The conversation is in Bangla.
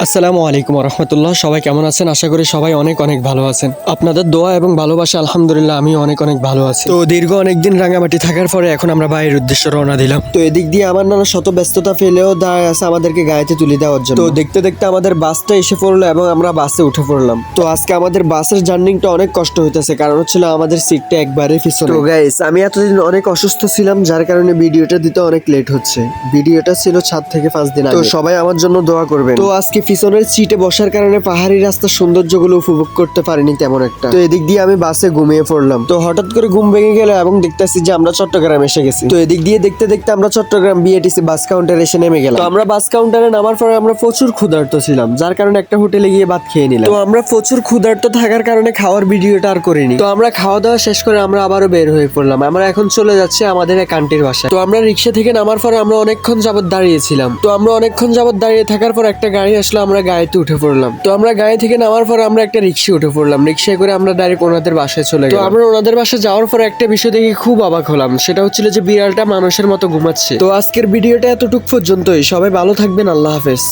আসসালামু আলাইকুম রহমতুল্লাহ। সবাই কেমন আছেন? আশা করি সবাই অনেক অনেক ভালো আছেন। আপনাদের দোয়া এবং ভালোবাসা আলহামদুলিল্লাহ আমি অনেক অনেক ভালো আছি। তো দীর্ঘ অনেকদিন রাঙামাটি থাকার পরে এখন আমরা বাইরের উদ্দেশ্যে রওনা দিলাম। তো এদিক দিয়ে আমার নানা শত ব্যস্ততা ফেলেও দাঁড়ায় আছে আমাদেরকে গাড়িতে তুলে দেওয়ার জন্য। তো দেখতে দেখতে আমাদের বাসটা এসে পড়লো এবং আমরা বাসে উঠে পড়লাম। তো আজকে আমাদের বাসের জার্নিংটা অনেক কষ্ট হইতেছে, কারণ হচ্ছিল আমাদের সিটটা একবারে পিছনে। তো গাইস, আমি এতদিন অনেক অসুস্থ ছিলাম, যার কারণে ভিডিওটা দিতে অনেক লেট হচ্ছে। ভিডিওটা ছিল 7 থেকে 5 দিন আগে। তো সবাই আমার জন্য দোয়া করবেন। তো আজকে পিছনের সিটে বসার কারণে পাহাড়ি রাস্তার সৌন্দর্যগুলো উপভোগ করতে পারিনি তেমন একটা। তো এদিক দিয়ে আমি বাসে ঘুমিয়ে পড়লাম। তো হঠাৎ করে ঘুম ভেঙে গেল এবং দেখতেছি যে আমরা চট্টগ্রাম এসে গেছি। তো এদিক দিয়ে দেখতে দেখতে আমরা চট্টগ্রাম বিএটিসি বাস কাউন্টারে এসে নেমে গেলাম। তো আমরা বাস কাউন্টারে নামার পরে আমরা প্রচুর ক্ষুধার্ত ছিলাম, যার কারণে একটা হোটেলে গিয়ে ভাত খেয়ে নিলাম। তো আমরা প্রচুর ক্ষুধার্ত থাকার কারণে খাওয়ার ভিডিওটা আর করিনি। তো আমরা খাওয়া দাওয়া শেষ করে আমরা আবারও বের হয়ে পড়লাম। আমরা এখন চলে যাচ্ছি আমাদের এক আন্টির বাসায়। তো আমরা রিক্সা থেকে নামার পরে আমরা অনেকক্ষণ যাবত দাঁড়িয়েছিলাম। তো আমরা অনেকক্ষণ যাবত দাঁড়িয়ে থাকার পর একটা গাড়ি আসলো, আমরা গাড়িতে উঠে পড়লাম। তো আমরা গাড়ি থেকে নামার পর আমরা একটা রিক্সা উঠে পড়লাম। রিক্সায় করে আমরা ডাইরেক্ট ওনাদের বাসায় চলে গেলাম। তো আমরা ওনাদের বাসায় যাওয়ার পর একটা বিষয় দেখে খুব অবাক হলাম, সেটা হচ্ছিল যে বিড়ালটা মানুষের মতো ঘুমাচ্ছে। তো আজকের ভিডিওটা এতটুক পর্যন্তই। সবাই ভালো থাকবেন, আল্লাহ হাফেজ।